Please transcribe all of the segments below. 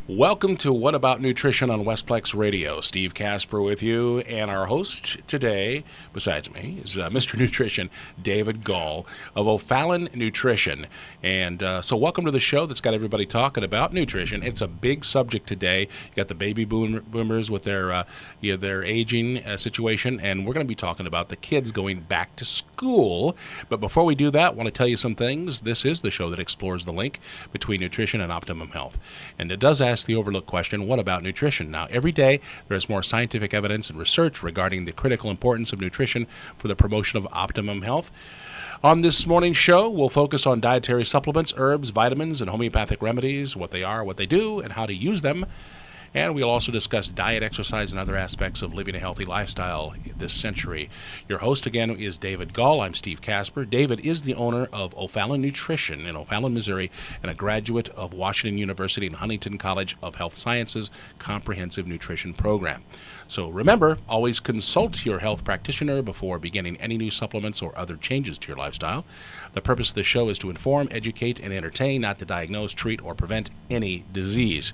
Welcome to What About Nutrition on Westplex Radio. Steve Casper with you, and our host today, besides me, is Mr. Nutrition, David Gall of O'Fallon Nutrition. And so welcome to the show that's got everybody talking about nutrition. It's a big subject today. You got the baby boomers with their aging situation, and we're going to be talking about the kids going back to school. But before we do that, I want to tell you some things. This is the show that explores the link between nutrition and optimum health. And it does ask the overlooked question, what about nutrition? Now, every day there is more scientific evidence and research regarding the critical importance of nutrition for the promotion of optimum health. On this morning's show, we'll focus on dietary supplements, herbs, vitamins, and homeopathic remedies, what they are, what they do, and how to use them. And we'll also discuss diet, exercise, and other aspects of living a healthy lifestyle this century. Your host, again, is David Gall. I'm Steve Casper. David is the owner of O'Fallon Nutrition in O'Fallon, Missouri, and a graduate of Washington University and Huntington College of Health Sciences Comprehensive Nutrition Program. So remember, always consult your health practitioner before beginning any new supplements or other changes to your lifestyle. The purpose of the show is to inform, educate, and entertain, not to diagnose, treat, or prevent any disease.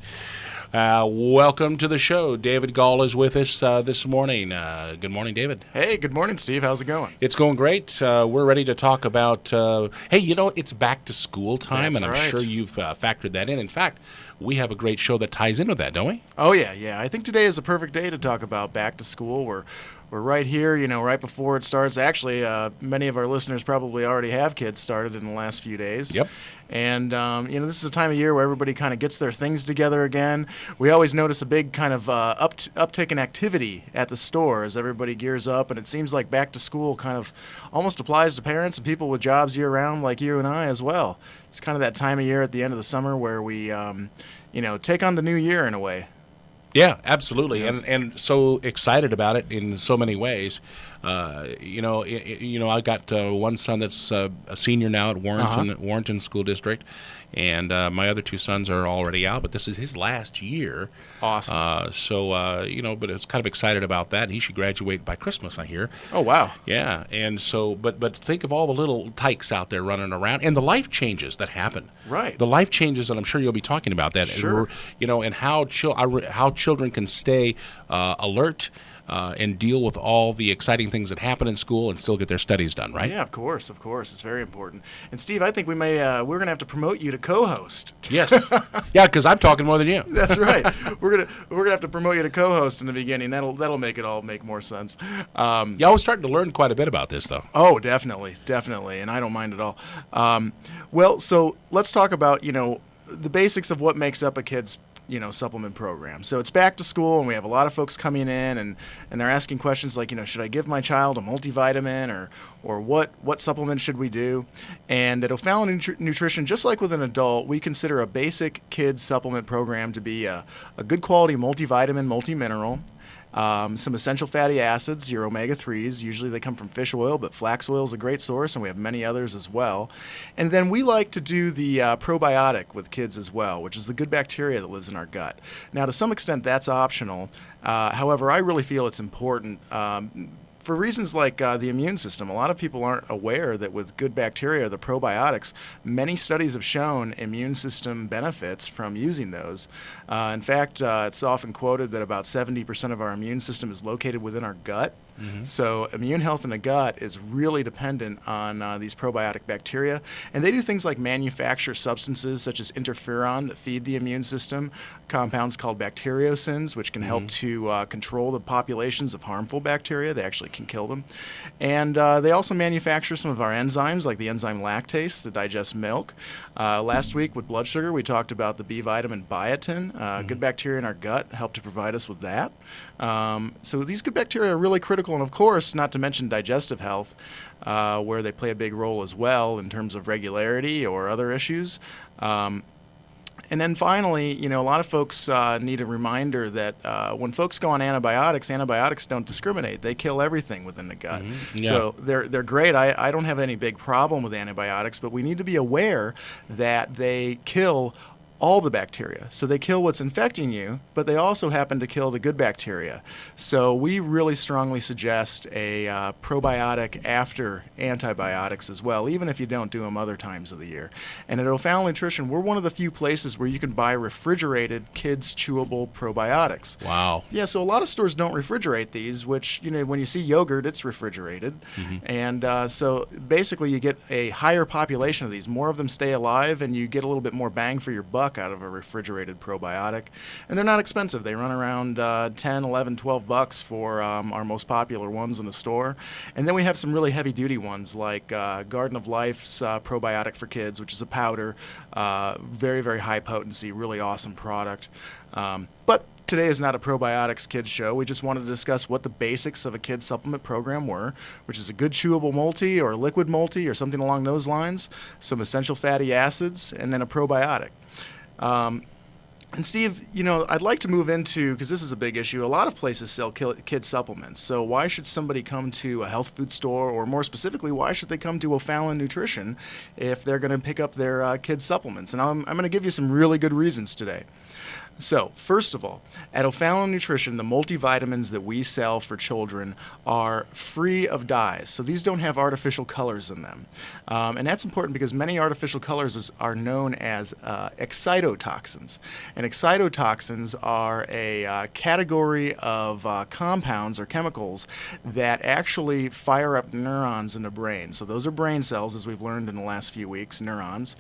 Welcome to the show. David Gall is with us this morning. Good morning, David. Hey, good morning, Steve. How's it going? It's going great. We're ready to talk about, it's back to school time, That's and I'm right. sure you've factored that in. In fact, we have a great show that ties in with that, don't we? Oh, yeah. I think today is a perfect day to talk about back to school. We're right here, right before it starts. Actually, many of our listeners probably already have kids started in the last few days. Yep. And, this is a time of year where everybody kind of gets their things together again. We always notice a big kind of uptick in activity at the store as everybody gears up. And it seems like back to school kind of almost applies to parents and people with jobs year-round like you and I as well. It's kind of that time of year at the end of the summer where we, take on the new year in a way. Yeah, absolutely, Yeah. And so excited about it in so many ways. I got one son that's a senior now at Warrenton School District, and my other two sons are already out, but this is his last year. Awesome. But it's kind of excited about that. He should graduate by Christmas, I hear. Oh, wow. Yeah, and so, but think of all the little tykes out there running around, and the life changes that happen. Right. The life changes, and I'm sure you'll be talking about that. Sure. And how children can stay alert and deal with all the exciting things that happen in school and still get their studies done, right? Yeah, of course. It's very important. And Steve, I think we're going to have to promote you to co-host. Yes. Yeah, because I'm talking more than you. That's right. We're gonna have to promote you to co-host in the beginning. That'll make it all make more sense. Yeah, I was starting to learn quite a bit about this, though. Oh, definitely, and I don't mind at all. So let's talk about the basics of what makes up a kid's supplement program. So it's back to school, and we have a lot of folks coming in, and they're asking questions like, should I give my child a multivitamin, or what supplements should we do? And at O'Fallon Nutrition, just like with an adult, we consider a basic kids supplement program to be a good quality multivitamin, multimineral, some essential fatty acids, your omega-3s. Usually they come from fish oil, but flax oil is a great source, and we have many others as well. And then we like to do the probiotic with kids as well, which is the good bacteria that lives in our gut. Now, to some extent, that's optional. However, I really feel it's important. For reasons like the immune system, a lot of people aren't aware that with good bacteria, the probiotics, many studies have shown immune system benefits from using those. In fact, it's often quoted that about 70% of our immune system is located within our gut. Mm-hmm. So immune health in the gut is really dependent on these probiotic bacteria. And they do things like manufacture substances such as interferon that feed the immune system, compounds called bacteriocins, which can help to control the populations of harmful bacteria. They actually can kill them. And they also manufacture some of our enzymes, like the enzyme lactase that digests milk. Last week with blood sugar, we talked about the B vitamin biotin. Good bacteria in our gut help to provide us with that. So these good bacteria are really critical, and of course, not to mention digestive health, where they play a big role as well in terms of regularity or other issues. And then finally, a lot of folks need a reminder that when folks go on antibiotics don't discriminate. They kill everything within the gut. Mm-hmm. Yeah. So they're great. I don't have any big problem with antibiotics, but we need to be aware that they kill all the bacteria. So they kill what's infecting you, but they also happen to kill the good bacteria. So we really strongly suggest a probiotic after antibiotics as well, even if you don't do them other times of the year. And at O'Fallon Nutrition, we're one of the few places where you can buy refrigerated kids chewable probiotics. Wow. Yeah, so a lot of stores don't refrigerate these, which, when you see yogurt, it's refrigerated. And so basically you get a higher population of these. More of them stay alive, and you get a little bit more bang for your buck out of a refrigerated probiotic. And they're not expensive. They run around 10, 11, 12 bucks for our most popular ones in the store. And then we have some really heavy-duty ones like Garden of Life's probiotic for kids, which is a powder, very, very high potency, really awesome product. But today is not a probiotics kids show. We just wanted to discuss what the basics of a kids supplement program were, which is a good chewable multi or liquid multi or something along those lines, some essential fatty acids, and then a probiotic. And Steve, I'd like to move into, because this is a big issue, a lot of places sell kid supplements. So why should somebody come to a health food store, or more specifically, why should they come to O'Fallon Nutrition if they're going to pick up their kid supplements? And I'm going to give you some really good reasons today. So, first of all, at O'Fallon Nutrition, the multivitamins that we sell for children are free of dyes. So these don't have artificial colors in them. And that's important because many artificial colors are known as excitotoxins. And excitotoxins are a category of compounds or chemicals that actually fire up neurons in the brain. So those are brain cells, as we've learned in the last few weeks, neurons.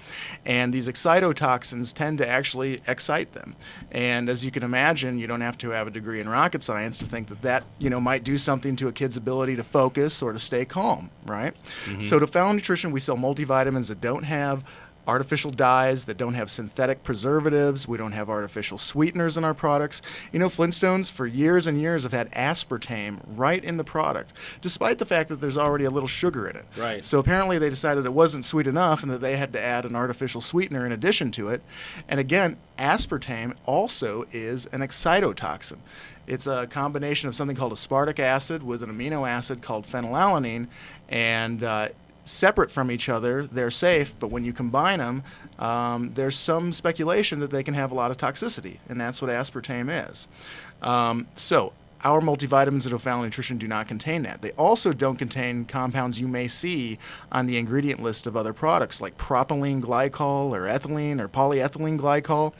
And these excitotoxins tend to actually excite them. And as you can imagine, you don't have to have a degree in rocket science to think that might do something to a kid's ability to focus or to stay calm, right? So at O'Fallon Nutrition, we sell multivitamins that don't have artificial dyes, that don't have synthetic preservatives. We don't have artificial sweeteners in our products. Flintstones for years and years have had aspartame right in the product, despite the fact that there's already a little sugar in it. Right. So apparently they decided it wasn't sweet enough and that they had to add an artificial sweetener in addition to it. And again, aspartame also is an excitotoxin. It's a combination of something called aspartic acid with an amino acid called phenylalanine, and separate from each other, they're safe, but when you combine them, there's some speculation that they can have a lot of toxicity, and that's what aspartame is. So our multivitamins at O'Fallon Nutrition do not contain that. They also don't contain compounds you may see on the ingredient list of other products, like propylene glycol or ethylene or polyethylene glycol.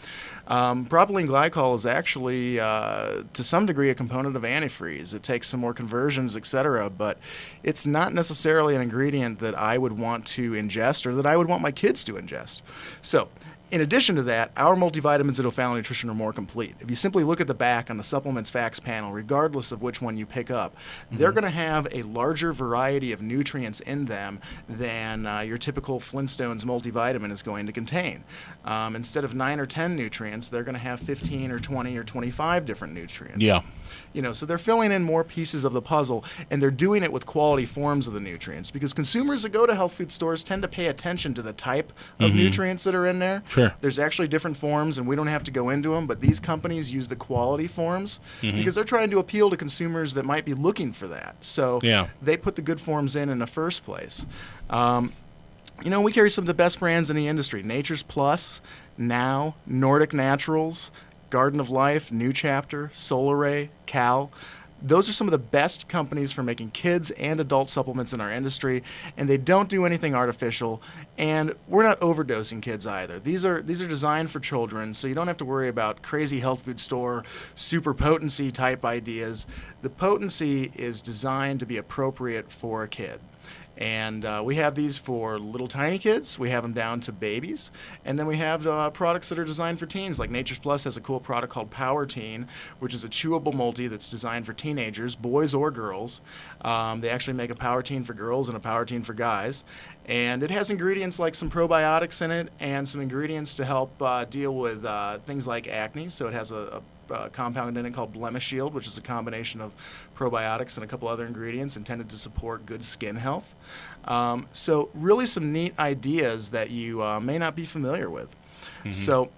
Propylene glycol is actually, to some degree, a component of antifreeze. It takes some more conversions, etc., but it's not necessarily an ingredient that I would want to ingest or that I would want my kids to ingest. So, in addition to that, our multivitamins at O'Fallon Nutrition are more complete. If you simply look at the back on the supplements facts panel, regardless of which one you pick up, they're going to have a larger variety of nutrients in them than your typical Flintstones multivitamin is going to contain. Instead of 9 or 10 nutrients, they're going to have 15 or 20 or 25 different nutrients. Yeah. So they're filling in more pieces of the puzzle, and they're doing it with quality forms of the nutrients, because consumers that go to health food stores tend to pay attention to the type of nutrients that are in there. Sure. There's actually different forms, and we don't have to go into them, but these companies use the quality forms because they're trying to appeal to consumers that might be looking for that. So they put the good forms in the first place. We carry some of the best brands in the industry: Nature's Plus, Now, Nordic Naturals, Garden of Life, New Chapter, Solaray, Cal. Those are some of the best companies for making kids and adult supplements in our industry, and they don't do anything artificial, and we're not overdosing kids either. These are designed for children, so you don't have to worry about crazy health food store, super potency type ideas. The potency is designed to be appropriate for a kid. And we have these for little tiny kids. We have them down to babies. And then we have products that are designed for teens. Like Nature's Plus has a cool product called Power Teen, which is a chewable multi that's designed for teenagers, boys or girls. They actually make a Power Teen for girls and a Power Teen for guys. And it has ingredients like some probiotics in it and some ingredients to help deal with things like acne. So it has a compound in it called Blemish Shield, which is a combination of probiotics and a couple other ingredients intended to support good skin health. So really some neat ideas that you may not be familiar with. So,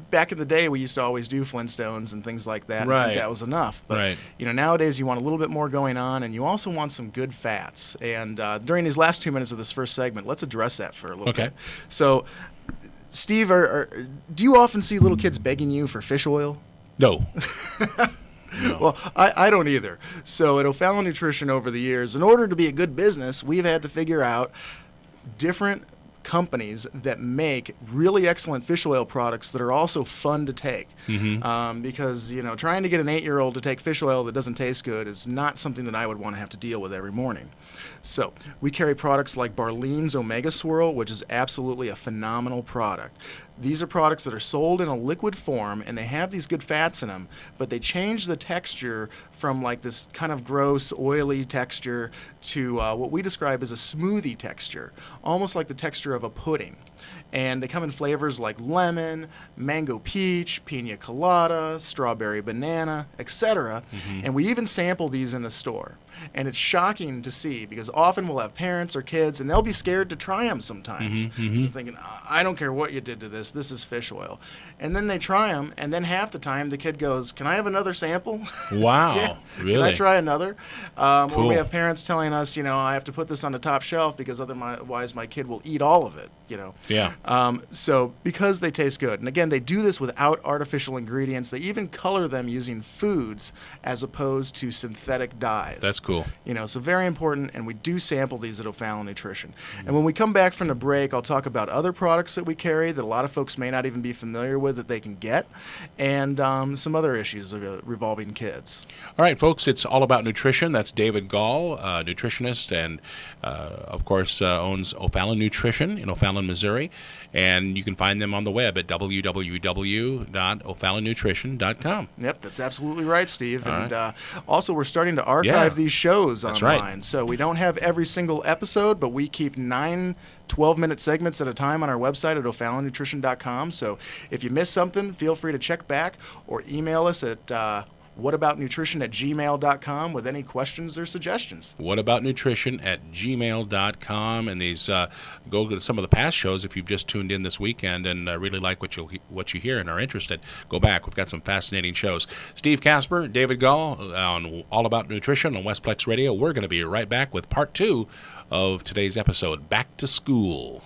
back in the day, we used to always do Flintstones and things like that. Right. I think that was enough. But, nowadays you want a little bit more going on, and you also want some good fats. And during these last 2 minutes of this first segment, let's address that for a little bit. So Steve, do you often see little kids begging you for fish oil? No. Well, I don't either. So at O'Fallon Nutrition over the years, in order to be a good business, we've had to figure out different companies that make really excellent fish oil products that are also fun to take. Because, trying to get an 8-year-old to take fish oil that doesn't taste good is not something that I would want to have to deal with every morning. So we carry products like Barlean's Omega Swirl, which is absolutely a phenomenal product. These are products that are sold in a liquid form, and they have these good fats in them, but they change the texture from like this kind of gross, oily texture to what we describe as a smoothie texture, almost like the texture of a pudding. And they come in flavors like lemon, mango peach, pina colada, strawberry banana, etc. And we even sample these in the store. And it's shocking to see because often we'll have parents or kids and they'll be scared to try them sometimes. So thinking, I don't care what you did to this is fish oil. And then they try them, and then half the time the kid goes, can I have another sample? Wow, Yeah. really? Can I try another? Cool. Or we have parents telling us, I have to put this on the top shelf because otherwise my kid will eat all of it, Yeah. So because they taste good, and again, they do this without artificial ingredients. They even color them using foods as opposed to synthetic dyes. That's cool. So very important, and we do sample these at O'Fallon Nutrition. And when we come back from the break, I'll talk about other products that we carry that a lot of folks may not even be familiar with that they can get, and some other issues revolving kids. All right, folks, it's all about nutrition. That's David Gall, nutritionist, and of course owns O'Fallon Nutrition in O'Fallon, Missouri. And you can find them on the web at www.o'fallonnutrition.com. Yep, that's absolutely right, Steve. All And also, we're starting to archive these shows That's online. right. So we don't have every single episode, but we keep 9 12-minute segments at a time on our website at o'fallonnutrition.com. So if you miss something, feel free to check back or email us at whataboutnutrition@gmail.com with any questions or suggestions. whataboutnutrition@gmail.com. And these go to some of the past shows if you've just tuned in this weekend and really like what you hear and are interested. Go back. We've got some fascinating shows. Steve Casper, David Gall on All About Nutrition on Westplex Radio. We're going to be right back with part 2 of today's episode, Back to School.